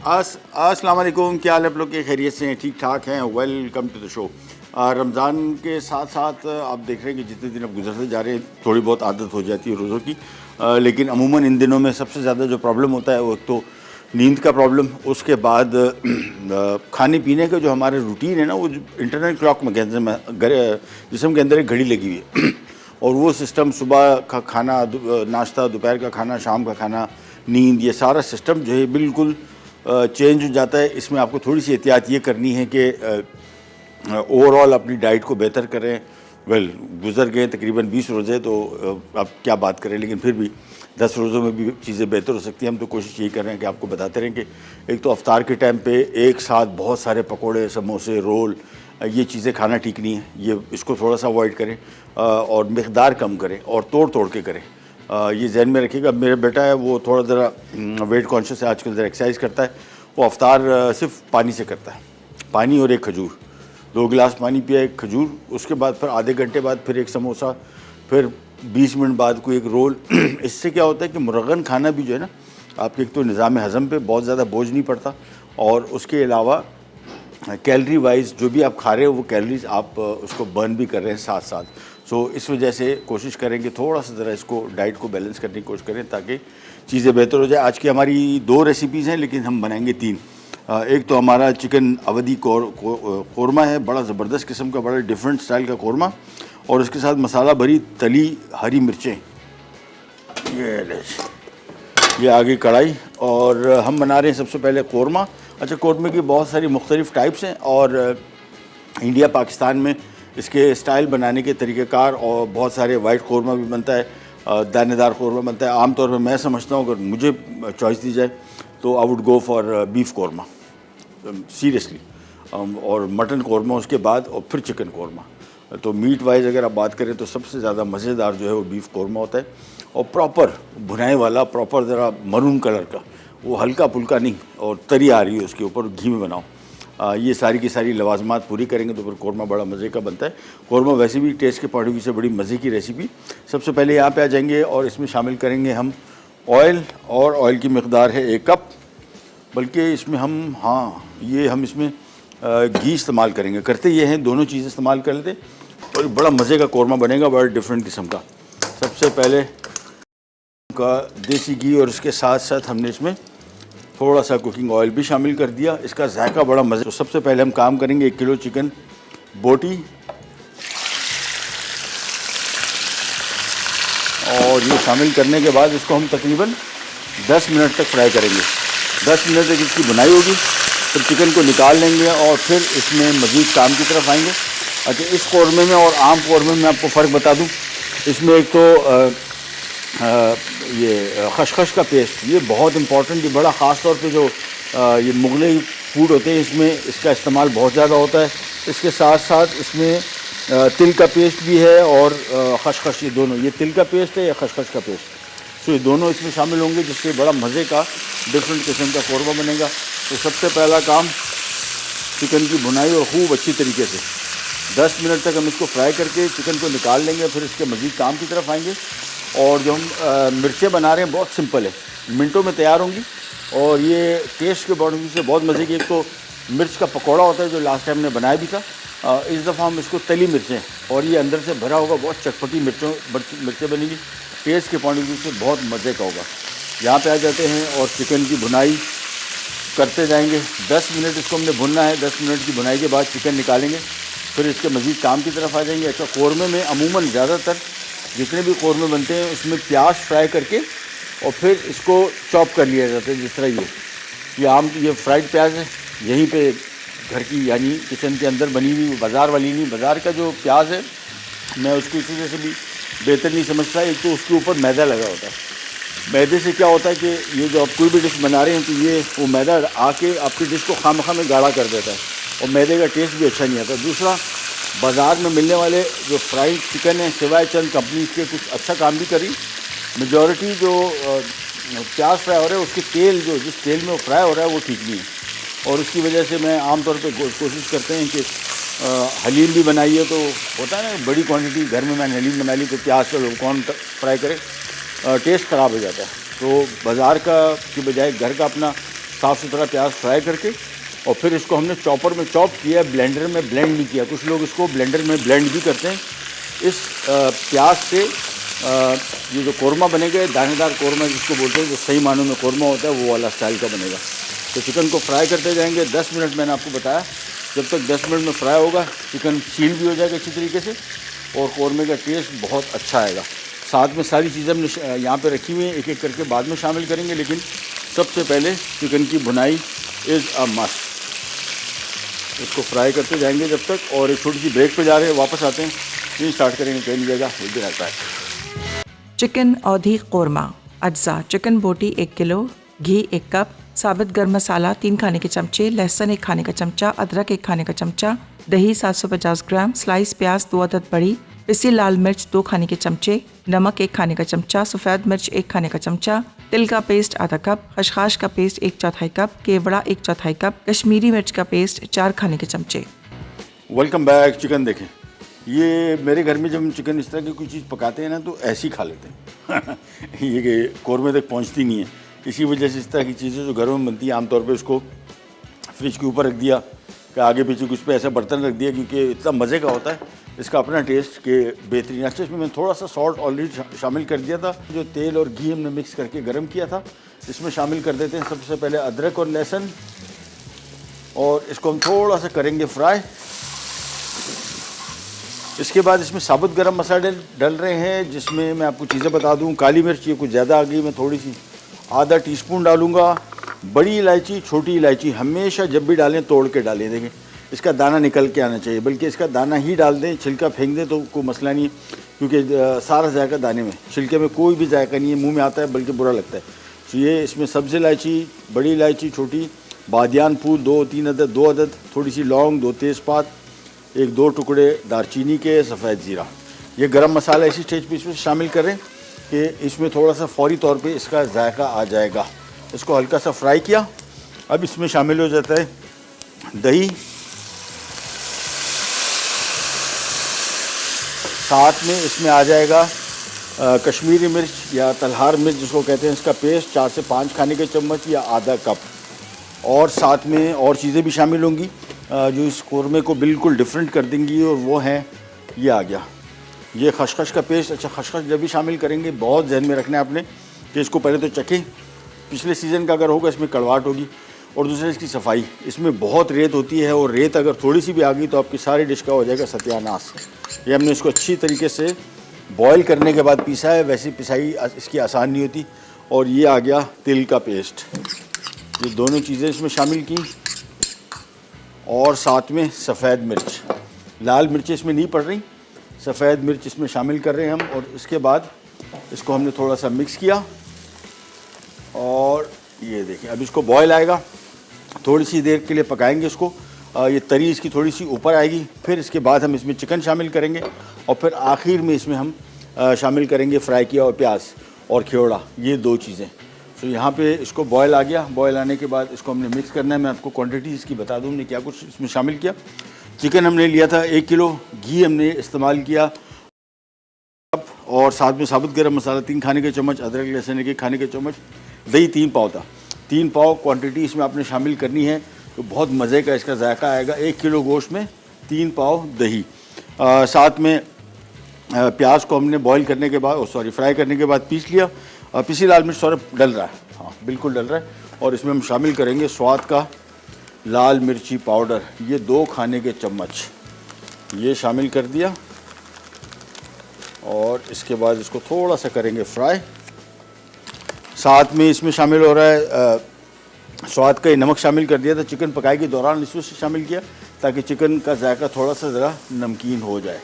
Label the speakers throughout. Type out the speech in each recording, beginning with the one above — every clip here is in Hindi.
Speaker 1: अस्सलाम वालेकुम, क्या हाल है आप लोग के? खैरियत से हैं? ठीक ठाक हैं? Welcome to the show. Ramzan के साथ साथ आप देख रहे हैं कि जितने दिन अब गुजरते जा रहे हैं थोड़ी बहुत आदत हो जाती है रोज़ों की, लेकिन अमूमन इन दिनों में सबसे ज़्यादा जो प्रॉब्लम होता है वो तो नींद का प्रॉब्लम, उसके बाद खाने पीने का जो हमारे रूटीन है ना, वो इंटरनल क्लॉक में जिस्म के अंदर एक घड़ी लगी हुई है और वो सिस्टम सुबह का खाना, नाश्ता, दोपहर का खाना, शाम का खाना, नींद, ये सारा सिस्टम जो है बिल्कुल चेंज हो जाता है। इसमें आपको थोड़ी सी एहतियात ये करनी है कि ओवरऑल अपनी डाइट को बेहतर करें। गुज़र गए तकरीबन 20 रोज़े, तो अब क्या बात करें, लेकिन फिर भी 10 रोज़ों में भी चीज़ें बेहतर हो सकती हैं। हम तो कोशिश यही कर रहे हैं कि आपको बताते रहें कि एक तो अफ्तार के टाइम पे एक साथ बहुत सारे पकोड़े, समोसे, रोल, ये चीज़ें खाना ठीक नहीं है। ये इसको थोड़ा सा अवॉइड करें और मिक़दार कम करें और तोड़ तोड़ के करें। ये जहन में रखिएगा। मेरा बेटा है वो थोड़ा ज़रा वेट कॉन्शियस है, आजकल ज़रा एक्सरसाइज करता है। वो अफ्तार सिर्फ पानी से करता है, पानी और एक खजूर, 2 गिलास पानी पिया, एक खजूर, उसके बाद फिर आधे घंटे बाद फिर एक समोसा, फिर 20 मिनट बाद कोई एक रोल। इससे क्या होता है कि मुरगन खाना भी जो है ना, आपके एक तो निज़ाम हज़म पे बहुत ज़्यादा बोझ नहीं पड़ता और उसके अलावा कैलोरी वाइज जो भी आप खा रहे हो वो कैलोरीज आप उसको बर्न भी कर रहे हैं साथ साथ। सो इस वजह से कोशिश करेंगे थोड़ा सा ज़रा इसको डाइट को बैलेंस करने की कोशिश करें ताकि चीज़ें बेहतर हो जाए। आज की हमारी 2 रेसिपीज़ हैं, लेकिन हम बनाएंगे 3। एक तो हमारा चिकन अवधी कौरमा है, बड़ा ज़बरदस्त किस्म का, बड़ा डिफरेंट स्टाइल का कौरमा, और उसके साथ मसाला भरी तली हरी मिर्चें। ये आगे कढ़ाई, और हम बना रहे हैं सबसे पहले कौरमा। अच्छा, कौरमे की बहुत सारी मुख्तलिफ़ टाइप्स हैं और इंडिया पाकिस्तान में इसके स्टाइल बनाने के तरीक़ेकार, और बहुत सारे वाइट कौरमा भी बनता है, दानेदार कौरमा बनता है। आम तौर पर मैं समझता हूँ अगर मुझे चॉइस दी जाए तो I would go for beef korma, seriously, और मटन कौरमा उसके बाद, और फिर चिकन कौरमा। तो मीट वाइज अगर आप बात करें तो सबसे ज़्यादा मज़ेदार जो है वो बीफ कौरमा होता है, और प्रॉपर भुनाई वाला, प्रॉपर ज़रा मरून कलर का, वो हल्का फुल्का नहीं, और तरी आ रही है उसके ऊपर, घी में बनाओ। ये सारी की सारी लवाजमात पूरी करेंगे तो फिर कौरमा बड़ा मज़े का बनता है। कौरमा वैसे भी टेस्ट के पॉइंट ऑफ व्यू से बड़ी मज़े की रेसिपी। सबसे पहले यहाँ पे आ जाएंगे और इसमें शामिल करेंगे हम ऑयल, और ऑयल की मकदार है 1 कप, बल्कि इसमें हम इसमें घी इस्तेमाल करेंगे। करते ये हैं, दोनों चीज़ें इस्तेमाल कर लेते और बड़ा मज़े का कौरमा बनेगा, बड़ा डिफरेंट किस्म का। सबसे पहले का देसी घी, और इसके साथ साथ हमने इसमें थोड़ा सा कुकिंग ऑयल भी शामिल कर दिया, इसका जायका बड़ा मज़े। तो सबसे पहले हम काम करेंगे 1 किलो चिकन बोटी, और ये शामिल करने के बाद इसको हम तकरीबन 10 मिनट तक फ्राई करेंगे। 10 मिनट तक इसकी बुनाई होगी, फिर चिकन को निकाल लेंगे और फिर इसमें मज़ीद काम की तरफ आएंगे। अच्छा, इस कौरमे में और आम कौरमे में आपको फ़र्क बता दूँ, इसमें एक तो ये खशखश का पेस्ट, ये बहुत इम्पॉर्टेंट, ये बड़ा ख़ास तौर पे जो ये मुगलई फूड होते हैं इसमें इसका इस्तेमाल बहुत ज़्यादा होता है। इसके साथ साथ इसमें तिल का पेस्ट भी है और खशखश, ये दोनों, ये तिल का पेस्ट है या खशखश का पेस्ट, तो ये दोनों इसमें शामिल होंगे, जिससे बड़ा मज़े का डिफरेंट किस्म का कौरमा बनेगा। तो सबसे पहला काम चिकन की भुनाई, और खूब अच्छी तरीके से 10 मिनट तक हम इसको फ्राई करके चिकन को निकाल लेंगे, फिर इसके मज़ीद काम की तरफ आएंगे। और जो हम मिर्चें बना रहे हैं बहुत सिंपल है, मिनटों में तैयार होंगी, और ये टेस्ट के पॉइंट ऑफ व्यू से बहुत मज़े की। एक तो मिर्च का पकौड़ा होता है जो लास्ट टाइम हमने बनाया भी था, इस दफ़ा हम इसको तली मिर्चें, और ये अंदर से भरा होगा, बहुत चटपटी मिर्चें बनेगी, टेस्ट के पॉइंट ऑफ व्यू से बहुत मज़े का होगा। यहाँ पे आ जाते हैं और चिकन की भुनाई करते जाएंगे। 10 मिनट इसको हमने भुनना है। 10 मिनट की भुनाई के बाद चिकन निकालेंगे, फिर इसके मज़ीद काम की तरफ आ जाएंगे। अच्छा, कौरमे में अमूमन ज़्यादातर जितने भी कौरमे बनते हैं उसमें प्याज फ्राई करके और फिर इसको चॉप कर लिया जाता है, जिस तरह ये फ्राइड प्याज है, यहीं पे घर की यानी किचन के अंदर बनी हुई, बाज़ार वाली नहीं। बाज़ार का जो प्याज है मैं उसको इसी वजह से भी बेहतर नहीं समझता। एक तो उसके ऊपर मैदा लगा होता है, मैदे से क्या होता है कि ये जो आप कोई भी डिश बना रहे हैं तो ये वो मैदा आके आपकी डिश को खामखा में गाढ़ा कर देता है, और मैदे का टेस्ट भी अच्छा नहीं आता। दूसरा, बाज़ार में मिलने वाले जो फ्राइड चिकन है, सिवाय चंद कंपनी के कुछ अच्छा काम भी करी, मेजॉरिटी जो प्याज फ्राई हो रहा है उसके तेल, जो जिस तेल में वो फ्राई हो रहा है वो ठीक नहीं है, और उसकी वजह से मैं आमतौर पे कोशिश करते हैं कि हलीम भी बनाइए तो होता है ना, बड़ी क्वांटिटी घर में मैंने हलीम बना ली तो प्याज का कौन फ्राई करे, टेस्ट ख़राब हो जाता है। तो बाज़ार का की बजाय घर का अपना साफ़ सुथरा प्याज फ्राई करके और फिर इसको हमने चॉपर में चॉप किया, ब्लेंडर में ब्लेंड नहीं किया। कुछ लोग इसको ब्लेंडर में ब्लेंड भी करते हैं। इस प्याज से ये जो कोरमा बनेगा, दानेदार कोरमा जिसको बोलते हैं, जो सही मानों में कोरमा होता है, वो वाला स्टाइल का बनेगा। तो चिकन को फ्राई करते जाएंगे 10 मिनट। मैंने आपको बताया जब तक 10 मिनट में फ्राई होगा चिकन सील भी हो जाएगा अच्छी तरीके से और कोरमे का टेस्ट बहुत अच्छा आएगा। साथ में सारी चीज़ें हमने यहाँ पे रखी हुई हैं, एक एक करके बाद में शामिल करेंगे, लेकिन सबसे पहले चिकन की भुनाई इज़ अ मस्ट। इसको फ्राई करते जाएंगे जब तक। और एक छोटी सी ब्रेक पे जा रहे हैं, वापस आते हैं, फिर स्टार्ट करेंगे। कहीं नहीं जाएगा, will be right back.
Speaker 2: Chicken Awadhi korma अज्जा: चिकन बोटी 1 किलो, घी 1 कप, साबुत गर्म मसाला 3 खाने के चमचे, लहसुन 1 खाने का चमचा, अदरक 1 खाने का चमचा, दही 750 ग्राम, स्लाइस प्याज 2 अदद बड़ी, पिसी लाल मिर्च 2 खाने के चमचे, नमक 1 खाने का चमचा, सफ़ेद मिर्च 1 खाने का चमचा, तिल का पेस्ट आधा कप, खसखस का पेस्ट 1/4 कप, केवड़ा 1/4 कप, कश्मीरी मिर्च का पेस्ट 4 खाने के चमचे।
Speaker 1: Welcome back. चिकन देखें, ये मेरे घर में जब हम चिकन इस तरह की कोई चीज़ पकाते हैं ना तो ऐसे ही खा लेते हैं ये कोरमे तक पहुंचती नहीं है। इसी वजह से इस तरह की चीज़ें जो घरों में बनती है आमतौर पे उसको फ्रिज के ऊपर रख दिया, कि आगे पीछे कुछ पे ऐसा बर्तन रख दिया, क्योंकि इतना मज़े का होता है, इसका अपना टेस्ट के बेहतरीन। अच्छा, इसमें मैंने थोड़ा सा सॉल्ट ऑलरेडी शामिल कर दिया था। जो तेल और घी हमने मिक्स करके गर्म किया था इसमें शामिल कर देते हैं। सबसे पहले अदरक और लहसुन, और इसको हम थोड़ा सा करेंगे फ्राई। इसके बाद इसमें साबुत गरम मसाले डल रहे हैं, जिसमें मैं आपको चीज़ें बता दूं। काली मिर्च ये कुछ ज़्यादा आ गई, मैं थोड़ी सी आधा टीस्पून डालूंगा। बड़ी इलायची, छोटी इलायची हमेशा जब भी डालें तोड़ के डालें। देखें, इसका दाना निकल के आना चाहिए, बल्कि इसका दाना ही डाल दें, छिलका फेंक दें तो कोई मसला नहीं है, क्योंकि सारा जायका दाने में, छिलके में कोई भी जायका नहीं है, मुँह में आता है बल्कि बुरा लगता है। तो ये इसमें सब्ज़ इलायची, बड़ी इलायची छोटी, बादियान फूल 2-3 अदद, 2 अदद, थोड़ी सी लौंग, 2 तेज़पात, 1-2 टुकड़े दारचीनी के, सफ़ेद ज़ीरा। ये गरम मसाला इसी स्टेज पे इसमें शामिल करें कि इसमें थोड़ा सा फौरी तौर पे इसका जायका आ जाएगा। इसको हल्का सा फ्राई किया। अब इसमें शामिल हो जाता है दही, साथ में इसमें आ जाएगा कश्मीरी मिर्च या तलहार मिर्च जिसको कहते हैं, इसका पेस्ट 4 से 5 खाने के चम्मच या आधा कप। और साथ में और चीज़ें भी शामिल होंगी जो इस कोरमे को बिल्कुल डिफरेंट कर देंगी, और वो है, ये आ गया ये खसखस का पेस्ट। अच्छा, खसखस जब भी शामिल करेंगे बहुत जहन में रखना है आपने कि इसको पहले तो चखें, पिछले सीज़न का अगर होगा इसमें कड़वाहट होगी, और दूसरा इसकी सफाई। इसमें बहुत रेत होती है, और रेत अगर थोड़ी सी भी आ गई तो आपकी सारी डिश का हो जाएगा सत्यानाश। ये हमने इसको अच्छी तरीके से बॉयल करने के बाद पीसा है, वैसी पिसाई इसकी आसान नहीं होती। और ये आ गया तिल का पेस्ट, ये दोनों चीज़ें इसमें शामिल की, और साथ में सफ़ेद मिर्च, लाल मिर्च इसमें नहीं पड़ रही, सफ़ेद मिर्च इसमें शामिल कर रहे हैं हम। और इसके बाद इसको हमने थोड़ा सा मिक्स किया, और ये देखिए अब इसको बॉयल आएगा, थोड़ी सी देर के लिए पकाएंगे इसको। ये तरी इसकी थोड़ी सी ऊपर आएगी, फिर इसके बाद हम इसमें चिकन शामिल करेंगे, और फिर आखिर में इसमें हम शामिल करेंगे फ्राई किया और प्याज और खियोड़ा, ये 2 चीज़ें। तो यहाँ पे इसको बॉयल आ गया। बॉयल आने के बाद इसको हमने मिक्स करना है। मैं आपको क्वांटिटी इसकी बता दूँ, हमने क्या कुछ इसमें शामिल किया। चिकन हमने लिया था 1 किलो, घी हमने इस्तेमाल किया, और साथ में साबुत गरम मसाला 3 खाने के चम्मच, अदरक लहसुन 1 खाने के चम्मच, दही 3 पाव था। 3 पाव क्वांटिटी इसमें आपने शामिल करनी है, तो बहुत मज़े का इसका जायका आएगा। 1 किलो गोश्त में 3 पाव दही। साथ में प्याज को हमने बॉईल करने के बाद, फ्राई करने के बाद पीस लिया। पिसी लाल मिर्च थोड़ा डल रहा है, हाँ बिल्कुल डल रहा है। और इसमें हम शामिल करेंगे स्वाद का लाल मिर्ची पाउडर, ये 2 खाने के चम्मच, ये शामिल कर दिया। और इसके बाद इसको थोड़ा सा करेंगे फ्राई। साथ में इसमें शामिल हो रहा है स्वाद का नमक शामिल कर दिया था चिकन पकाई के दौरान, इसमें से शामिल किया ताकि चिकन का जायका थोड़ा सा ज़रा नमकीन हो जाए।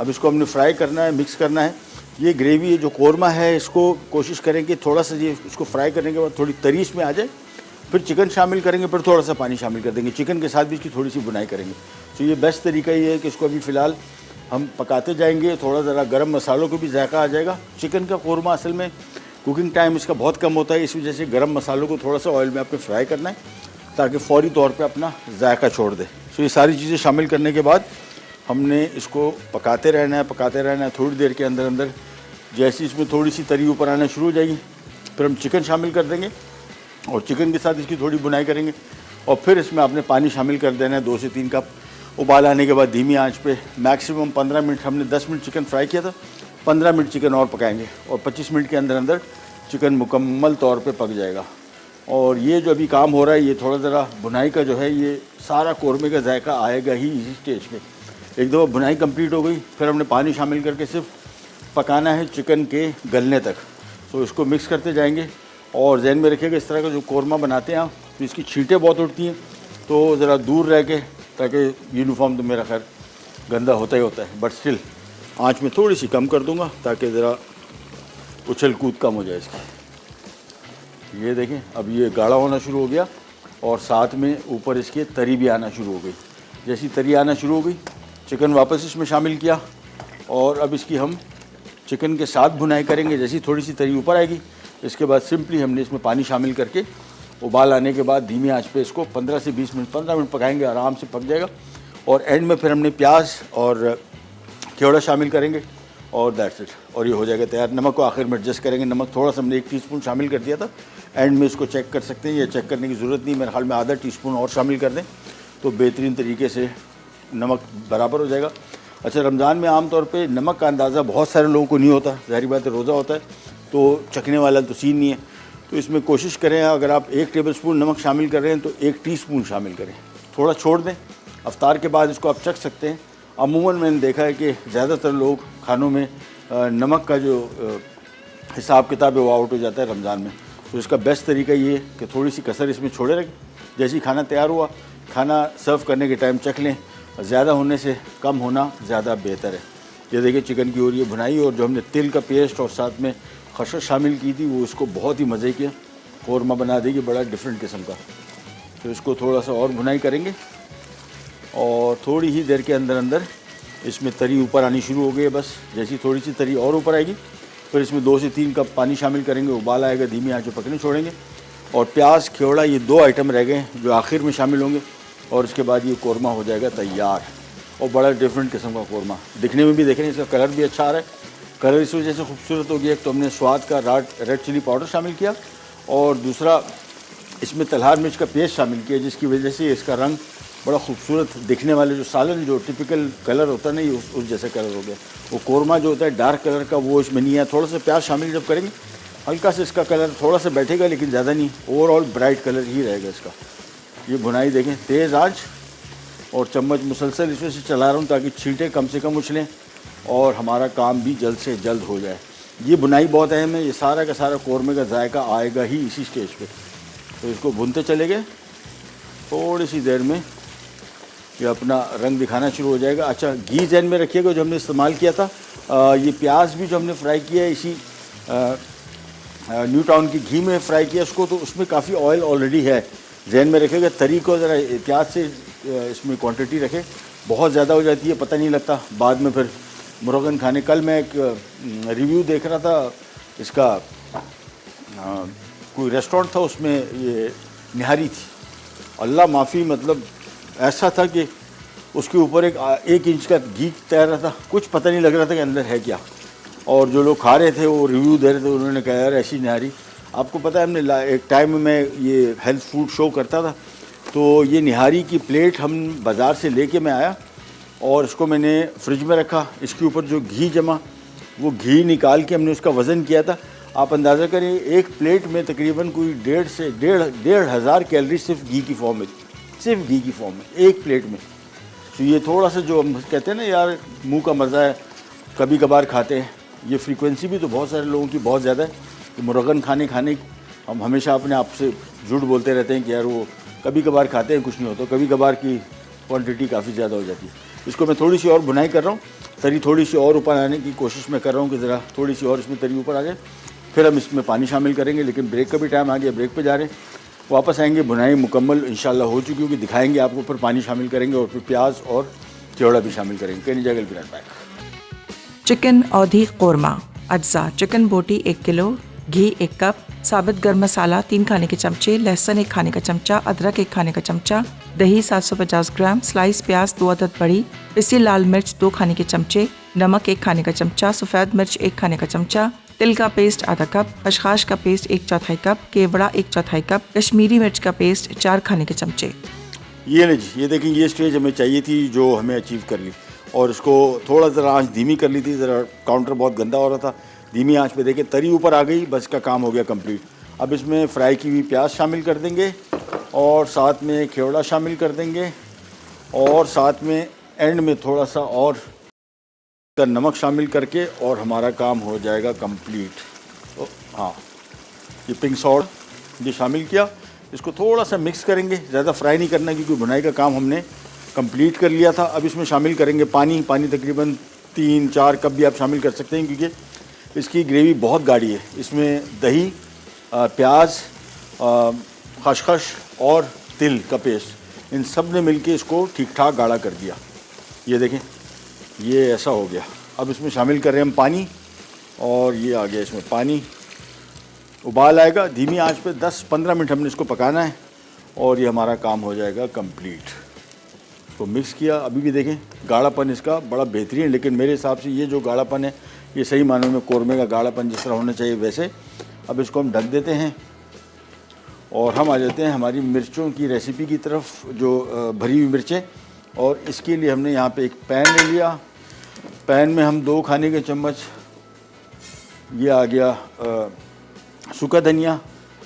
Speaker 1: अब इसको हमने फ्राई करना है, मिक्स करना है। ये ग्रेवी जो कोरमा है, इसको कोशिश करें कि थोड़ा सा ये इसको फ्राई करने के बाद थोड़ी तरी इसमें आ जाए, फिर चिकन शामिल करेंगे, फिर थोड़ा सा पानी शामिल कर देंगे। चिकन के साथ भी इसकी थोड़ी सी बुनाई करेंगे। तो ये बेस्ट तरीका ये है कि इसको अभी फ़िलहाल हम पकाते जाएंगे, थोड़ा ज़रा गरम मसालों को भी जायका आ जाएगा। चिकन का कोरमा असल में कुकिंग टाइम इसका बहुत कम होता है, इस वजह से गरम मसालों को थोड़ा सा ऑयल में आपको फ्राई करना है ताकि फ़ौरी तौर पे अपना जायका छोड़ दे। तो ये सारी चीज़ें शामिल करने के बाद हमने इसको पकाते रहना है। थोड़ी देर के अंदर अंदर जैसे इसमें थोड़ी सी तरी ऊपर आना शुरू हो जाएगी, फिर हम चिकन शामिल कर देंगे। और चिकन के साथ इसकी थोड़ी बुनाई करेंगे और फिर इसमें आपने पानी शामिल कर देना है 2 से 3 कप। उबाल आने के बाद धीमी आंच पे मैक्सिमम 15 मिनट, हमने 10 मिनट चिकन फ्राई किया था, 15 मिनट चिकन और पकाएंगे और 25 मिनट के अंदर अंदर चिकन मुकम्मल तौर पे पक जाएगा। और ये जो अभी काम हो रहा है, ये थोड़ा ज़रा बुनाई का जो है, ये सारा कौरमे का जायका आएगा ही इसी स्टेज पे। एक दफ़ा बुनाई कंप्लीट हो गई, फिर हमने पानी शामिल करके सिर्फ पकाना है चिकन के गलने तक। तो इसको मिक्स करते जाएंगे और जहन में रखिएगा, इस तरह का जो कौरमा बनाते हैं आप, तो इसकी छींटें बहुत उठती हैं, तो ज़रा दूर रह के, ताकि यूनिफॉर्म तो मेरा खैर गंदा होता ही होता है, बट स्टिल आँच में थोड़ी सी कम कर दूँगा ताकि ज़रा उछल कूद कम हो जाए इसकी। ये देखें, अब ये गाढ़ा होना शुरू हो गया और साथ में ऊपर इसके तरी भी आना शुरू हो गई। जैसी तरी आना शुरू हो गई, चिकन वापस इसमें शामिल किया और अब इसकी हम चिकन के साथ भुनाई करेंगे। जैसी थोड़ी सी तरी ऊपर आएगी, इसके बाद सिंपली हमने इसमें पानी शामिल करके उबाल आने के बाद धीमी आंच पे इसको 15 से 20 मिनट, 15 मिनट पकाएंगे, आराम से पक जाएगा। और एंड में फिर हमने प्याज और केवड़ा शामिल करेंगे और दैट्स इट, और ये हो जाएगा तैयार। नमक को आखिर में एडजस्ट करेंगे, नमक थोड़ा सा हमने 1 टीस्पून शामिल कर दिया था, एंड में इसको चेक कर सकते हैं, ये चेक करने की ज़रूरत नहीं, मेरे ख्याल में आधा टीस्पून और शामिल कर दें तो बेहतरीन तरीके से नमक बराबर हो जाएगा। अच्छा, रमज़ान में आम तौर पे नमक का अंदाज़ा बहुत सारे लोगों को नहीं होता, ज़ाहिर बात है रोज़ा होता है तो चखने वाला तो सीन नहीं है, तो इसमें कोशिश करें अगर आप 1 टेबलस्पून नमक शामिल कर रहे हैं तो 1 टीस्पून शामिल करें, थोड़ा छोड़ दें, अफ्तार के बाद इसको आप चख सकते हैं। अमूमन मैंने देखा है कि ज़्यादातर लोग खानों में नमक का जो हिसाब किताब है वो आउट हो जाता है रमज़ान में, तो इसका बेस्ट तरीका ये है कि थोड़ी सी कसर इसमें छोड़े रखें। जैसे ही खाना तैयार हुआ, खाना सर्व करने के टाइम चख लें, ज़्यादा होने से कम होना ज़्यादा बेहतर है। ये देखिए चिकन की हो रही है भुनाई, और जो हमने तिल का पेस्ट और साथ में खशखश शामिल की थी वो इसको बहुत ही मज़े के कौरमा बना देगी, बड़ा डिफरेंट किस्म का। तो इसको थोड़ा सा और भुनाई करेंगे और थोड़ी ही देर के अंदर अंदर इसमें तरी ऊपर आनी शुरू हो गई है। बस जैसी थोड़ी सी तरी और ऊपर आएगी, फिर इसमें 2 से 3 कप पानी शामिल करेंगे, उबाल आएगा, धीमी आंच पे पकने छोड़ेंगे। और प्याज, केवड़ा, ये 2 आइटम रह गए जो आखिर में शामिल होंगे, और इसके बाद ये कौरमा हो जाएगा तैयार। और बड़ा डिफरेंट किस्म का कौरमा, दिखने में भी देखें, इसका कलर भी अच्छा आ रहा है, कलर इस वजह से खूबसूरत हो गया। एक तो हमने स्वाद का रेड चिली पाउडर शामिल किया, और दूसरा इसमें तलहार मिर्च का पेस्ट शामिल किया, जिसकी वजह से इसका रंग बड़ा खूबसूरत दिखने वाले, जो सालन जो टिपिकल कलर होता है नहीं, उस जैसा कलर हो गया। वो कौरमा जो होता है डार्क कलर का, वो इसमें नहीं है। थोड़ा सा प्याज शामिल जब करेंगे, हल्का सा इसका कलर थोड़ा सा बैठेगा, लेकिन ज़्यादा नहीं, ओवरऑल ब्राइट कलर ही रहेगा इसका। ये भुनाई देखें, तेज़ आंच और चम्मच मुसलसल इसमें से चला रहा हूँ ताकि छींटें कम से कम उछलें और हमारा काम भी जल्द से जल्द हो जाए। ये भुनाई बहुत अहम है, ये सारा का सारा कौरमे का जायका आएगा ही इसी स्टेज पे। तो इसको भूनते चले गए, थोड़ी सी देर में ये अपना रंग दिखाना शुरू हो जाएगा। अच्छा, घी जहन में रखिएगा जो हमने इस्तेमाल किया था, ये प्याज भी जो हमने फ्राई किया है इसी न्यू टाउन की घी में फ्राई किया उसको, तो उसमें काफ़ी ऑयल ऑलरेडी है, जहन में रखिएगा। तरी को ज़रा एहतियात से इसमें क्वांटिटी रखें, बहुत ज़्यादा हो जाती है पता नहीं लगता बाद में फिर मुर्गन खाने। कल मैं एक रिव्यू देख रहा था इसका, कोई रेस्टोरेंट था, उसमें ये निहारी थी, अल्लाह माफ़ी, मतलब ऐसा था कि उसके ऊपर एक इंच का घी तैर रहा था, कुछ पता नहीं लग रहा था कि अंदर है क्या। और जो लोग खा रहे थे वो रिव्यू दे रहे थे, उन्होंने कहा यार ऐसी निहारी। आपको पता है, हमने एक टाइम में ये हेल्थ फूड शो करता था, तो ये निहारी की प्लेट हम बाज़ार से लेके मैं आया और इसको मैंने फ्रिज में रखा। इसके ऊपर जो घी जमा, वो घी निकाल के हमने उसका वज़न किया था। आप अंदाज़ा करें, एक प्लेट में तकरीबन कोई 1.5 से 1.5 हज़ार कैलोरी सिर्फ घी की फॉर्म में, सिर्फ घी की फॉर्म में एक प्लेट में। तो ये थोड़ा सा जो हम कहते हैं ना यार मुंह का मज़ा है, कभी कभार खाते हैं, ये फ्रीक्वेंसी भी तो बहुत सारे लोगों की बहुत ज़्यादा है कि मुर्गन खाने हम हमेशा अपने आप से झूठ बोलते रहते हैं कि यार वो कभी कभार खाते हैं, कुछ नहीं होता, कभी कभार की क्वांटिटी काफ़ी ज़्यादा हो जाती है। इसको मैं थोड़ी सी और भुनाई कर रहा हूँ, तरी थोड़ी सी और ऊपर आने की कोशिश मैं कर रहा हूँ कि ज़रा थोड़ी सी और इसमें तरी ऊपर आ जाए, फिर हम इसमें पानी शामिल करेंगे। लेकिन ब्रेक का भी टाइम आ गया, ब्रेक पे जा रहे हैं, वापस आएंगे, भुनाई मुकम्मल इंशाल्लाह हो चुकी होगी, दिखाएंगे आपको, फिर पानी शामिल करेंगे और फिर प्याज और केवड़ा भी शामिल करेंगे। कैनी जगह भी बैक।
Speaker 2: चिकन औधी कौरमा अज्जा, चिकन बोटी 1 किलो, घी 1 कप, साबुत गर्म मसाला 3 खाने के चमचे, लहसुन 1 खाने का चमचा, अदरक 1 खाने का चमचा, दही 750 ग्राम, स्लाइस प्याज 2 अदद बड़ी, पिसी लाल मिर्च 2 खाने के चमचे, नमक 1 खाने का चमचा, सफ़ेद मिर्च 1 खाने का चमचा, तिल का पेस्ट आधा कप, खसखस का पेस्ट 1/4 कप, केवड़ा 1/4 कप, कश्मीरी मिर्च का पेस्ट 4 खाने के चमचे।
Speaker 1: ये नहीं जी, ये देखें, ये स्टेज हमें चाहिए थी जो हमें अचीव कर ली। और इसको थोड़ा ज़रा आँच धीमी कर ली थी, ज़रा काउंटर बहुत गंदा हो रहा था। धीमी आंच पे देखें तरी ऊपर आ गई, बस का काम हो गया कंप्लीट। अब इसमें फ्राई की हुई प्याज शामिल कर देंगे और साथ में केवड़ा शामिल कर देंगे और साथ में एंड में थोड़ा सा और का नमक शामिल करके और हमारा काम हो जाएगा कंप्लीट। तो हाँ, ये पिंक सॉल्ट ये शामिल किया, इसको थोड़ा सा मिक्स करेंगे, ज़्यादा फ्राई नहीं करना क्योंकि भुनाई का काम हमने कंप्लीट कर लिया था। अब इसमें शामिल करेंगे पानी तकरीबन 3-4 कप भी आप शामिल कर सकते हैं क्योंकि इसकी ग्रेवी बहुत गाढ़ी है। इसमें दही, प्याज, खसखस और तिल का पेस्ट, इन सब ने मिलके इसको ठीक ठाक गाढ़ा कर दिया। ये देखें, ये ऐसा हो गया। अब इसमें शामिल कर रहे हैं हम पानी और ये आ गया इसमें पानी। उबाल आएगा, धीमी आंच पे 10-15 मिनट हमने इसको पकाना है और ये हमारा काम हो जाएगा कंप्लीट। इसको मिक्स किया, अभी भी देखें गाढ़ापन इसका बड़ा बेहतरीन है, लेकिन मेरे हिसाब से ये जो गाढ़ापन है ये सही मानों में कौरमे का गाढ़ापन जिस तरह होना चाहिए वैसे। अब इसको हम ढक देते हैं और हम आ जाते हैं हमारी मिर्चों की रेसिपी की तरफ, जो भरी हुई मिर्चें। और इसके लिए हमने यहाँ पे एक पैन ले लिया। पैन में हम 2 खाने के चम्मच, ये आ गया सूखा धनिया,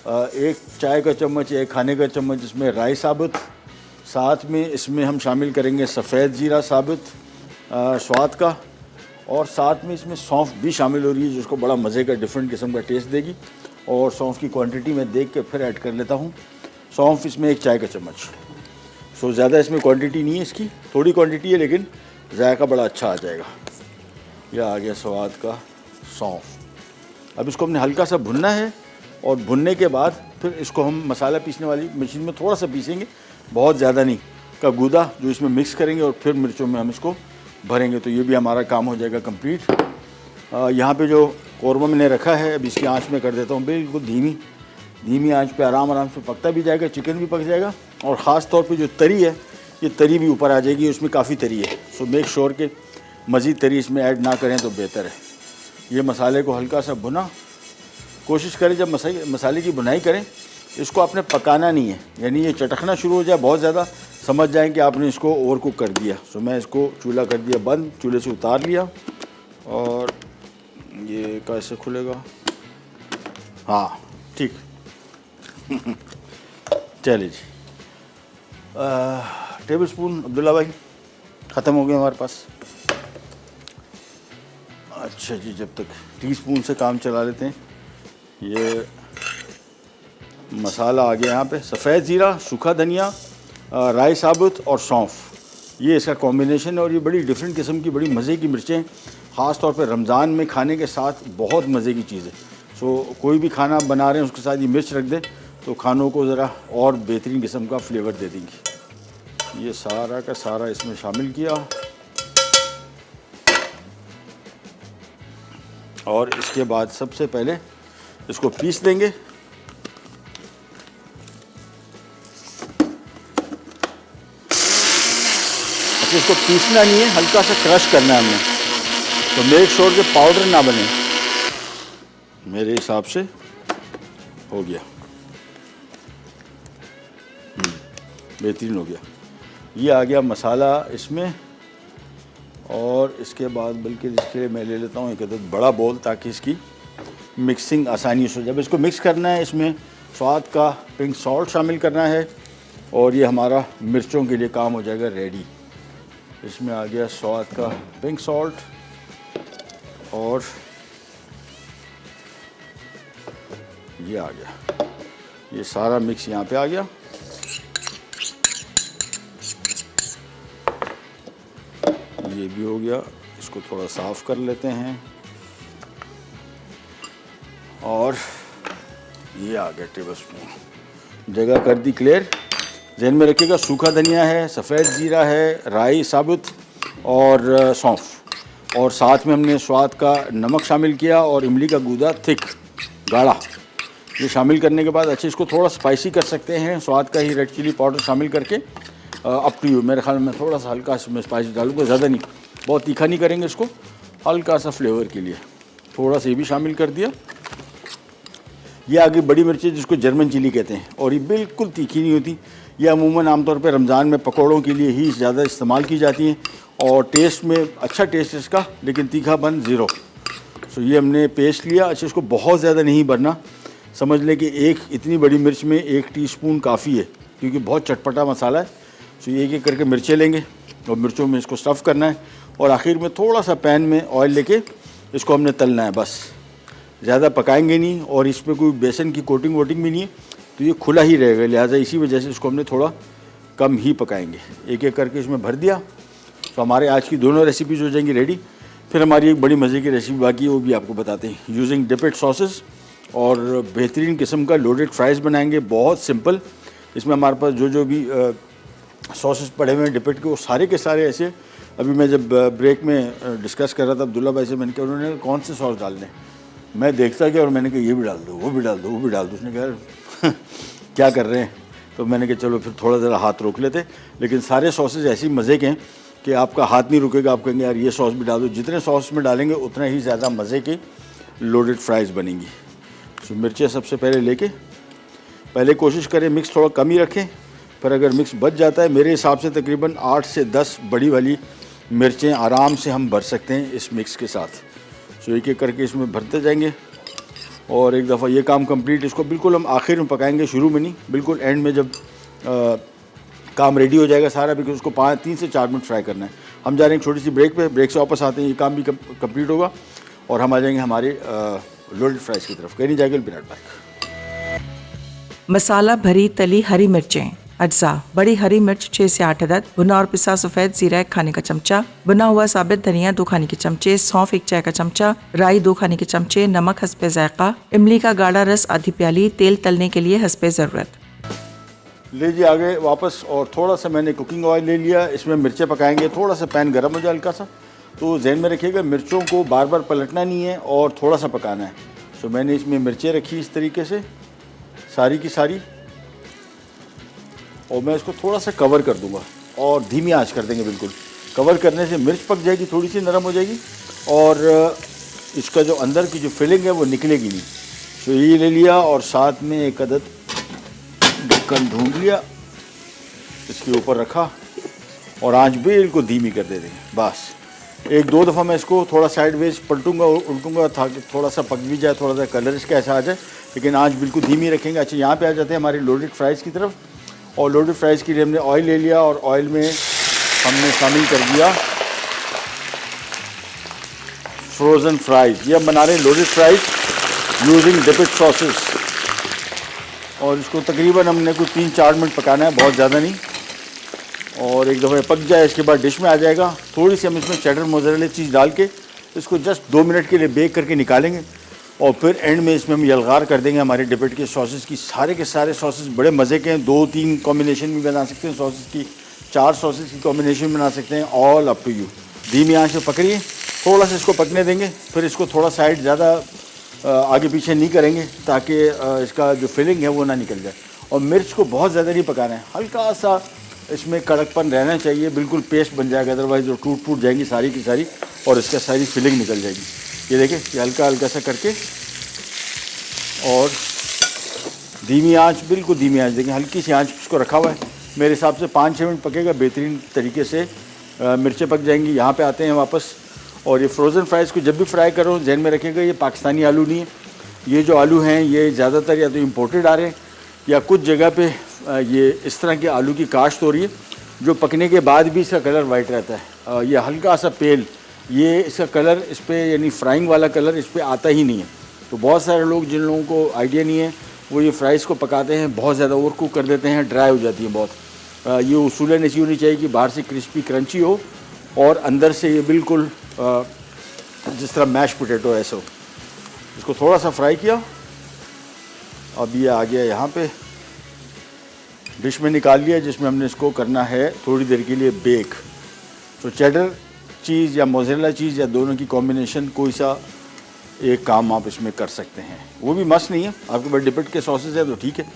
Speaker 1: 1 चाय का चम्मच, 1 खाने का चम्मच इसमें राई साबुत, साथ में इसमें हम शामिल करेंगे सफ़ेद ज़ीरा साबुत स्वाद का, और साथ में इसमें सौंफ भी शामिल हो रही है जिसको बड़ा मज़े का डिफरेंट किस्म का टेस्ट देगी। और सौंफ की क्वांटिटी मैं देख के फिर ऐड कर लेता हूँ। सौंफ इसमें 1 चाय का चम्मच। सो ज़्यादा इसमें क्वांटिटी नहीं है, इसकी थोड़ी क्वांटिटी है लेकिन जायका बड़ा अच्छा आ जाएगा। यह आ गया स्वाद का सौंफ। अब इसको हमने हल्का सा भुनना है और भुनने के बाद फिर इसको हम मसाला पीसने वाली मशीन में थोड़ा सा पीसेंगे, बहुत ज़्यादा नहीं, का गूदा जो इसमें मिक्स करेंगे और फिर मिर्चों में हम इसको भरेंगे। तो ये भी हमारा काम हो जाएगा कंप्लीट। यहाँ पे जो कौरमा मैंने रखा है अब इसकी आंच में कर देता हूँ बिल्कुल धीमी आंच पे, आराम से पकता भी जाएगा, चिकन भी पक जाएगा और ख़ास तौर पे जो तरी है ये तरी भी ऊपर आ जाएगी, उसमें काफ़ी तरी है। सो मेक श्योर के मज़ीद तरी इसमें ऐड ना करें तो बेहतर है। ये मसाले को हल्का सा भुना, कोशिश करें जब मसाले की भुनाई करें इसको आपने पकाना नहीं है, यानी ये चटकना शुरू हो जाए बहुत ज़्यादा, समझ जाएं कि आपने इसको ओवर कुक कर दिया। सो मैं इसको चूल्हा कर दिया बंद, चूल्हे से उतार लिया और ये कैसे खुलेगा, हाँ ठीक चलिए जी। टेबल स्पून अब्दुल्ला भाई ख़त्म हो गए हमारे पास। अच्छा जी, जब तक टीस्पून से काम चला लेते हैं। ये मसाला आ गया यहाँ पे, सफ़ेद ज़ीरा, सूखा धनिया, राई साबुत और सौंफ, ये इसका कॉम्बिनेशन है और ये बड़ी डिफरेंट किस्म की बड़ी मज़े की मिर्चें, ख़ास तौर पे रमज़ान में खाने के साथ बहुत मज़े की चीज़ है। सो कोई भी खाना बना रहे हैं उसके साथ ये मिर्च रख दें तो खानों को ज़रा और बेहतरीन किस्म का फ्लेवर दे देंगी। ये सारा का सारा इसमें शामिल किया और इसके बाद सबसे पहले इसको पीस देंगे। अच्छा, इसको पीसना नहीं है, हल्का सा क्रश करना है हमने, तो मेक श्योर के पाउडर ना बने। मेरे हिसाब से हो गया, बेहतरीन हो गया। ये आ गया मसाला इसमें और इसके बाद बल्कि इसके लिए मैं ले लेता हूँ एक अदद बड़ा बोल ताकि इसकी मिक्सिंग आसानी से हो। जब इसको मिक्स करना है इसमें स्वाद का पिंक सॉल्ट शामिल करना है और ये हमारा मिर्चों के लिए काम हो जाएगा रेडी। इसमें आ गया स्वाद का पिंक सॉल्ट और ये आ गया, ये सारा मिक्स यहाँ पे आ गया। ये भी हो गया, इसको थोड़ा साफ़ कर लेते हैं और ये आ गया टेबल स्पून। जगह कर दी क्लियर। ज़हन में रखिएगा सूखा धनिया है, सफ़ेद ज़ीरा है, राई साबुत और सौंफ, और साथ में हमने स्वाद का नमक शामिल किया और इमली का गूदा थिक गाढ़ा। ये शामिल करने के बाद अच्छे इसको थोड़ा स्पाइसी कर सकते हैं, स्वाद का ही रेड चिली पाउडर शामिल करके। अप टू यू, मेरे ख्याल में थोड़ा सा हल्का इसमें स्पाइसी डालूंगा, ज़्यादा नहीं, बहुत तीखा नहीं करेंगे इसको, हल्का सा फ्लेवर के लिए। थोड़ा सा ये भी शामिल कर दिया। ये आगे बड़ी मिर्चें जिसको जर्मन चिली कहते हैं, और ये बिल्कुल तीखी नहीं होती। ये अमूमन आमतौर पर रमज़ान में पकौड़ों के लिए ही ज़्यादा इस्तेमाल की जाती हैं, और टेस्ट में अच्छा टेस्ट है इसका, लेकिन तीखापन ज़ीरो। सो ये हमने पेस्ट लिया। अच्छा, इसको बहुत ज़्यादा नहीं भरना, समझ लें कि एक इतनी बड़ी मिर्च में 1 टीस्पून काफ़ी है, क्योंकि बहुत चटपटा मसाला है। सो ये एक करके मिर्चें लेंगे और मिर्चों में इसको स्टफ़ करना है, और आखिर में थोड़ा सा पैन में ऑयल लेके इसको हमने तलना है बस, ज़्यादा पकाएंगे नहीं। और इस पर कोई बेसन की कोटिंग वोटिंग भी नहीं है, तो ये खुला ही रहेगा, लिहाजा इसी वजह से इसको हमने थोड़ा कम ही पकाएंगे। एक एक करके इसमें भर दिया। तो हमारे आज की दोनों रेसिपीज़ हो जाएंगी रेडी। फिर हमारी एक बड़ी मज़े की रेसिपी बाकी है, वो भी आपको बताते हैं। यूजिंग डिपेड सॉसेस और बेहतरीन किस्म का लोडेड फ्राइज़ बनाएंगे, बहुत सिंपल। इसमें हमारे पास जो भी सॉसेस पड़े हुए हैं डिपेड के, वो सारे के सारे ऐसे। अभी मैं जब ब्रेक में डिस्कस कर रहा था अब्दुल्ला भाई से, मैंने कहा उन्होंने कौन से सॉस डालने, मैं देखता गया और मैंने कहा ये भी डाल दो, वो भी डाल दो, वो भी डाल दो। उसने कहा क्या कर रहे हैं, तो मैंने कहा चलो फिर थोड़ा ज़रा हाथ रोक लेते। लेकिन सारे सॉसेज ऐसी मज़े के हैं कि आपका हाथ नहीं रुकेगा, आप कहेंगे यार ये सॉस भी डाल दो। जितने सॉस में डालेंगे उतना ही ज़्यादा मज़े की लोडेड फ्राइज़ बनेंगी। तो मिर्चें सबसे पहले लेके, पहले कोशिश करें मिक्स थोड़ा कम ही रखें, पर अगर मिक्स बच जाता है, मेरे हिसाब से तकरीबन 8 से 10 बड़ी वाली मिर्चें आराम से हम भर सकते हैं इस मिक्स के साथ। सो एक एक करके इसमें भरते जाएंगे, और एक दफ़ा ये काम कंप्लीट, इसको बिल्कुल हम आखिर में पकाएंगे, शुरू में नहीं, बिल्कुल एंड में जब काम रेडी हो जाएगा सारा, बिल्कुल उसको 3 से 4 मिनट फ्राई करना है। हम जा रहे हैं एक छोटी सी ब्रेक पे, ब्रेक से वापस आते हैं, ये काम भी कंप्लीट होगा और हम आ जाएंगे हमारे लोडेड फ्राइज़ की तरफ। कहीं नहीं जाएगा, बिना बैक।
Speaker 2: मसाला भरी तली हरी मिर्चें। अज्जा: बड़ी हरी मिर्च 6 से 8 अदद, भुना और पिसा सफ़ेद जीरा 1 खाने का चमचा, भुना हुआ साबित धनिया 2 खाने के चमचे, सौंफ 1 चाय का चमचा, राई 2 खाने के चमचे, नमक हस्बे जायका, इमली का गाढ़ा रस आधी प्याली, तेल तलने के लिए हस्बे ज़रूरत।
Speaker 1: लीजिए आगे वापस, और थोड़ा सा मैंने कुकिंग ऑयल ले लिया, इसमें मिर्चें पकाएंगे। थोड़ा सा पैन गर्म हो जाए हल्का सा, तो जहन में रखिएगा मिर्चों को बार बार पलटना नहीं है और थोड़ा सा पकाना है। तो मैंने इसमें मिर्चें रखी इस तरीके से सारी की सारी, और मैं इसको थोड़ा सा कवर कर दूंगा और धीमी आंच कर देंगे। बिल्कुल कवर करने से मिर्च पक जाएगी, थोड़ी सी नरम हो जाएगी, और इसका जो अंदर की जो फिलिंग है वो निकलेगी नहीं। तो ये ले लिया, और साथ में 1 अदद ढक्कन ढूंढ लिया, इसके ऊपर रखा और आंच बिल्कुल धीमी कर दे देंगे। बस 1-2 दफ़ा मैं इसको थोड़ा साइडवेज पलटूंगा उल्टूंगा, ताकि थोड़ा सा पक भी जाए, थोड़ा सा कलर इसका ऐसा आ जाए, लेकिन आंच बिल्कुल धीमी रखेंगे। अच्छा, यहाँ पे आ जाते हैं हमारे लोडेड फ्राइज़ की तरफ। और लोडेड फ्राइज़ के लिए हमने ऑयल ले लिया, और ऑयल में हमने शामिल कर दिया फ्रोज़न फ्राइज़। ये हम बना रहे हैं loaded fries using depend sauces, और इसको तकरीबन हमने कुछ 3-4 मिनट पकाना है, बहुत ज़्यादा नहीं। और एक दफ़ा पक जाए इसके बाद डिश में आ जाएगा। थोड़ी सी हम इसमें चेडर मोज़रेला चीज़ डाल के इसको जस्ट 2 मिनट के लिए बेक करके निकालेंगे, और फिर एंड में इसमें हम यलगार कर देंगे हमारे डिपेड के सॉसेस की। सारे के सारे सॉसेस बड़े मज़े के हैं, 2-3 कॉम्बिनेशन भी बना सकते हैं सॉसेस की, 4 सॉसेस की कॉम्बिनेशन बना सकते हैं, ऑल अप टू यू। धीमी आंच पे पकड़िए, थोड़ा सा इसको पकने देंगे, फिर इसको थोड़ा साइड ज़्यादा आगे पीछे नहीं करेंगे, ताकि इसका जो फिलिंग है वो ना निकल जाए। और मिर्च को बहुत ज़्यादा नहीं पकाना है, हल्का सा इसमें कड़कपन रहना चाहिए, बिल्कुल पेस्ट बन जाएगा, अदरवाइज़ वो टूट जाएंगी सारी की सारी, और इसका सारी फिलिंग निकल जाएगी। ये देखिए, ये हल्का हल्का सा करके, और धीमी आंच, बिल्कुल धीमी आंच देखें, हल्की सी आंच इसको रखा हुआ है। मेरे हिसाब से 5-6 मिनट पकेगा, बेहतरीन तरीके से मिर्चें पक जाएंगी। यहाँ पे आते हैं वापस, और ये फ्रोज़न फ्राइज़ को जब भी फ्राई करो जहन में रखिएगा ये पाकिस्तानी आलू नहीं है। ये जो आलू हैं ये ज़्यादातर या तो इम्पोर्टेड आ रहे हैं, या कुछ जगह पे ये इस तरह के आलू की काश्त हो रही है जो पकने के बाद भी इसका कलर वाइट रहता है। ये हल्का सा पेल, ये इसका कलर इस पर, यानी फ्राइंग वाला कलर इस पर आता ही नहीं है। तो बहुत सारे लोग, जिन लोगों को आइडिया नहीं है, वो ये फ्राइज़ को पकाते हैं, बहुत ज़्यादा ओवर कुक कर देते हैं, ड्राई हो जाती है बहुत। ये उसूलन ऐसी होनी चाहिए कि बाहर से क्रिस्पी क्रंची हो और अंदर से ये बिल्कुल जिस तरह मैश पोटैटो ऐसे हो। इसको थोड़ा सा फ्राई किया, अब ये आ गया यहाँ पे डिश में निकाल लिया, जिसमें हमने इसको करना है थोड़ी देर के लिए बेक। तो चेडर चीज़ या मोज़रेला चीज़ या दोनों की कॉम्बिनेशन, कोई सा एक काम आप इसमें कर सकते हैं, वो भी मस्त नहीं है। आपके पास डिपेड के सॉसेज है तो ठीक है,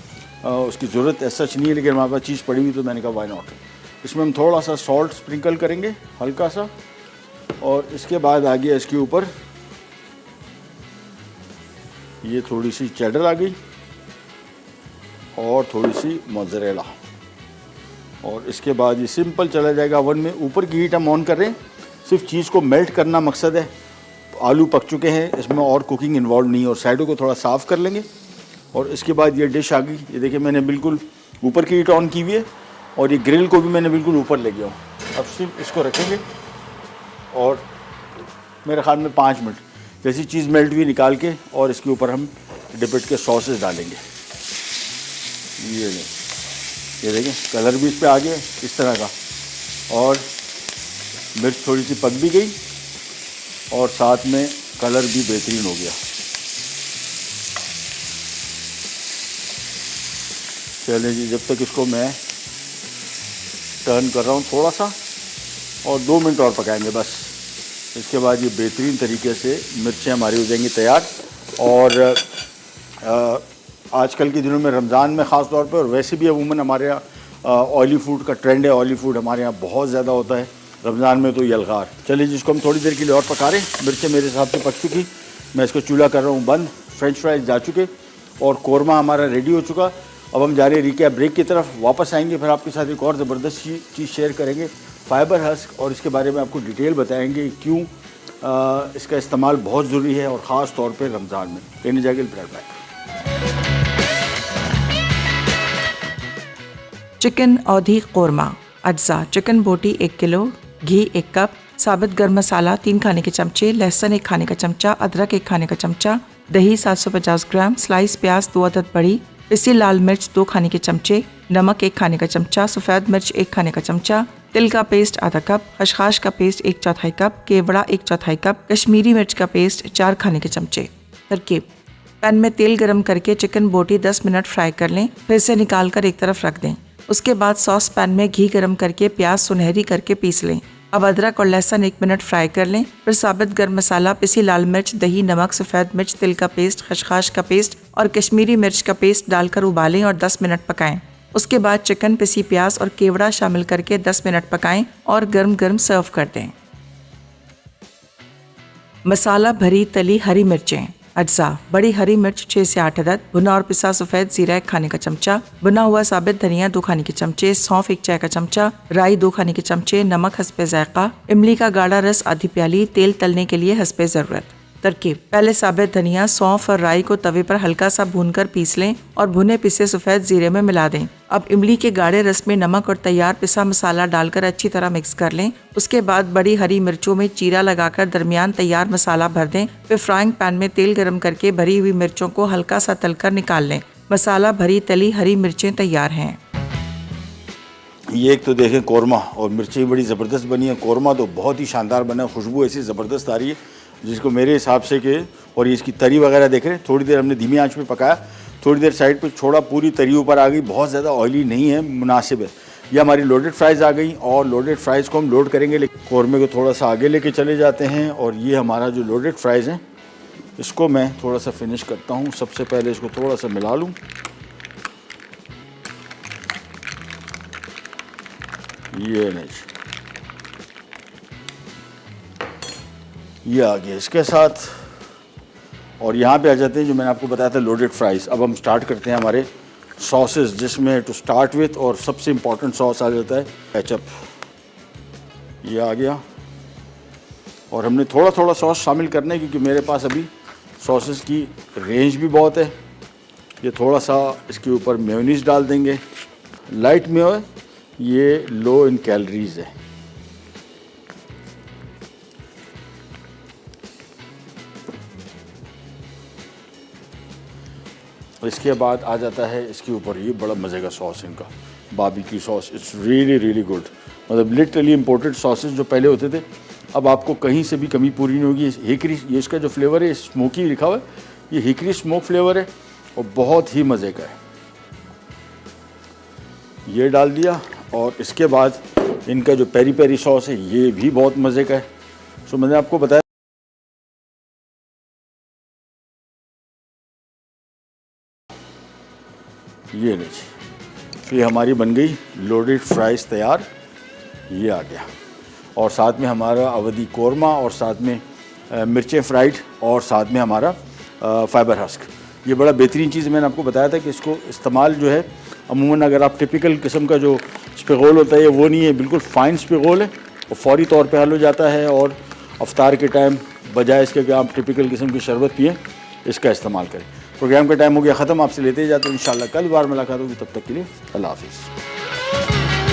Speaker 1: उसकी ज़रूरत ऐसा नहीं है, लेकिन हमारे पास चीज़ पड़ी हुई तो मैंने कहा वाई नॉट। इसमें हम थोड़ा सा सॉल्ट स्प्रिंकल करेंगे हल्का सा, और इसके बाद आ गया इसके ऊपर ये थोड़ी सी चेडर आ गई और थोड़ी सी मोज़रेला, और इसके बाद ये सिंपल चला जाएगा ओवन में। ऊपर की हीट हम ऑन कर रहे हैं, सिर्फ चीज़ को मेल्ट करना मकसद है। आलू पक चुके हैं, इसमें और कुकिंग इन्वॉल्व नहीं है। और साइडों को थोड़ा साफ़ कर लेंगे और इसके बाद ये डिश आ गई। ये देखिए मैंने बिल्कुल ऊपर की हीट ऑन की हुई है और ये ग्रिल को भी मैंने बिल्कुल ऊपर ले गया हूँ। अब सिर्फ इसको रखेंगे और मेरे ख्याल में 5 मिनट, जैसी चीज़ मेल्ट हुई निकाल के और इसके ऊपर हम डिपिट के सॉसेस डालेंगे। ये देखिए कलर भी इस पर आ गया इस तरह का, और मिर्च थोड़ी सी पक भी गई और साथ में कलर भी बेहतरीन हो गया। चलिए जी, जब तक इसको मैं टर्न कर रहा हूँ थोड़ा सा, और 2 मिनट और पकाएंगे बस। इसके बाद ये बेहतरीन तरीके से मिर्चें हमारी हो जाएंगी तैयार। और आजकल के दिनों में रमज़ान में ख़ास तौर पर, और वैसे भी अमूमन हमारे यहाँ ऑयली फूड का ट्रेंड है। ऑयली फूड हमारे यहाँ बहुत ज़्यादा होता है, रमज़ान में तो यलगार। चलिए जिसको हम थोड़ी देर के लिए और पका रहे हैं। मिर्चें मेरे हिसाब से पक चुकी, मैं इसको चूल्हा कर रहा हूँ बंद। फ्रेंच फ्राइज जा चुके और कौरमा हमारा रेडी हो चुका। अब हम जा रहे हैं रिकैप ब्रेक की तरफ। वापस आएंगे फिर आपके साथ एक और ज़बरदस्त चीज़ शेयर करेंगे, फाइबर हस्क, और इसके बारे में आपको डिटेल बताएंगे क्यों इसका इस्तेमाल बहुत ज़रूरी है और ख़ास तौर पर रमज़ान में। लेने जाएंगे ब्रेड बैक।
Speaker 2: चिकन औधी कौरमा अज्जा। चिकन बोटी 1 किलो, घी 1 कप, साबित गर्म मसाला 3 खाने के चमचे, लहसुन 1 खाने का चमचा, अदरक 1 खाने का चमचा, दही 750 ग्राम, स्लाइस प्याज 2 अदद बड़ी, पिसी लाल मिर्च 2 खाने के चमचे, नमक 1 खाने का चमचा, सफ़ेद मिर्च 1 खाने का चमचा, तिल का पेस्ट आधा कप, खसखस का पेस्ट 1/4 कप, केवड़ा 1/4 कप, कश्मीरी मिर्च का पेस्ट 4 खाने के चमचे। तरकीब: पैन में तेल गरम करके चिकन बोटी 10 मिनट फ्राई कर लें, फिर से निकाल कर एक तरफ रख दें। उसके बाद सॉस पैन में घी गरम करके प्याज सुनहरी करके पीस लें। अब अदरक और लहसुन 1 मिनट फ्राई कर लें, फिर साबित गर्म मसाला, पिसी लाल मिर्च, दही, नमक, सफ़ेद मिर्च, तिल का पेस्ट, खसखस का पेस्ट और कश्मीरी मिर्च का पेस्ट डालकर उबालें और 10 मिनट पकाएं। उसके बाद चिकन, पिसी प्याज और केवड़ा शामिल करके 10 मिनट पकाएं और गर्म गर्म सर्व कर दें। मसाला भरी तली हरी मिर्चें अज्जा। बड़ी हरी मिर्च 6 से 8 अदद, भुना और पिसा सफ़ेद जीरा 1 खाने का चमचा, भुना हुआ साबित धनिया 2 खाने के चमचे, सौंफ 1 चाय का चमचा, राई 2 खाने के चमचे, नमक हस्बे जायका, इमली का गाढ़ा रस आधी प्याली, तेल तलने के लिए हस्बे ज़रूरत। तरकीब: पहले साबित धनिया, सौंफ और राई को तवे पर हल्का सा भूनकर पीस लें और भुने पिसे सफ़ेद जीरे में मिला दें। अब इमली के गाढ़े रस में नमक और तैयार पिसा मसाला डालकर अच्छी तरह मिक्स कर लें। उसके बाद बड़ी हरी मिर्चों में चीरा लगाकर दरमियान तैयार मसाला भर दें। फिर फ्राइंग पैन में तेल गरम करके भरी हुई मिर्चों को हल्का सा तलकर निकाल लें। मसाला भरी तली हरी मिर्चें तैयार हैं।
Speaker 1: ये एक तो देखें कौरमा, और मिर्ची बड़ी ज़बरदस्त बनी है। कौरमा तो बहुत ही शानदार बना, खुशबू ऐसी ज़बरदस्त आ रही है जिसको मेरे हिसाब से कि, और ये इसकी तरी वगैरह देख रहे हैं, थोड़ी देर हमने धीमी आंच पे पकाया, थोड़ी देर साइड पे छोड़ा, पूरी तरी ऊपर आ गई, बहुत ज़्यादा ऑयली नहीं है, मुनासिब है। ये हमारी लोडेड फ्राइज़ आ गई और लोडेड फ्राइज़ को हम लोड करेंगे, लेकिन कौरमे को थोड़ा सा आगे लेके चले जाते हैं। और ये हमारा जो लोडेड फ्राइज़ हैं इसको मैं थोड़ा सा फिनिश करता हूँ। सबसे पहले इसको थोड़ा सा मिला लूँ, ये नहीं, ये आ गया इसके साथ। और यहाँ पे आ जाते हैं जो मैंने आपको बताया था लोडेड फ्राइज़। अब हम स्टार्ट करते हैं हमारे सॉसेस, जिसमें टू स्टार्ट विथ और सबसे इम्पॉर्टेंट सॉस आ जाता है केचप। ये आ गया, और हमने थोड़ा थोड़ा सॉस शामिल करना है क्योंकि मेरे पास अभी सॉसेस की रेंज भी बहुत है। ये थोड़ा सा इसके ऊपर मेयोनीज़ डाल देंगे, लाइट मेयो, ये लो इन कैलोरीज़ है। इसके बाद आ जाता है इसके ऊपर ये बड़ा मज़े का सॉस इनका, barbecue sauce. It's really really good. मतलब लिटरली इम्पोर्टेड सॉसेस जो पहले होते थे, अब आपको कहीं से भी कमी पूरी नहीं होगी। हिकरी, ये इसका जो फ्लेवर है स्मोकी लिखा हुआ है, ये हिकरी स्मोक फ्लेवर है और बहुत ही मज़े का है। ये डाल दिया, और इसके बाद इनका जो पेरी पेरी सॉस है ये भी बहुत मज़े का है। सो मैंने आपको बताया ये लीजिए, तो ये हमारी बन गई लोडेड फ्राइज़ तैयार। ये आ गया, और साथ में हमारा अवधी कौरमा, और साथ में मिर्चें फ्राइड, और साथ में हमारा फाइबर हस्क। ये बड़ा बेहतरीन चीज़ मैंने आपको बताया था कि इसको इस्तेमाल जो है अमूमन अगर आप टिपिकल किस्म का जो स्पिगोल होता है वो नहीं है, बिल्कुल फ़ाइन स्पिगोल है और फौरी तौर पे हल हो जाता है। और अफ्तार के टाइम बजाय इसके कि आप टिपिकल किस्म की शरबत पिएँ, इसका इस्तेमाल करें। प्रोग्राम का टाइम हो गया ख़त्म, आपसे लेते ही जाते हैं। इंशाल्लाह कल बार मुलाकात होगी, तब तक के लिए अल्लाह हाफ़िज़।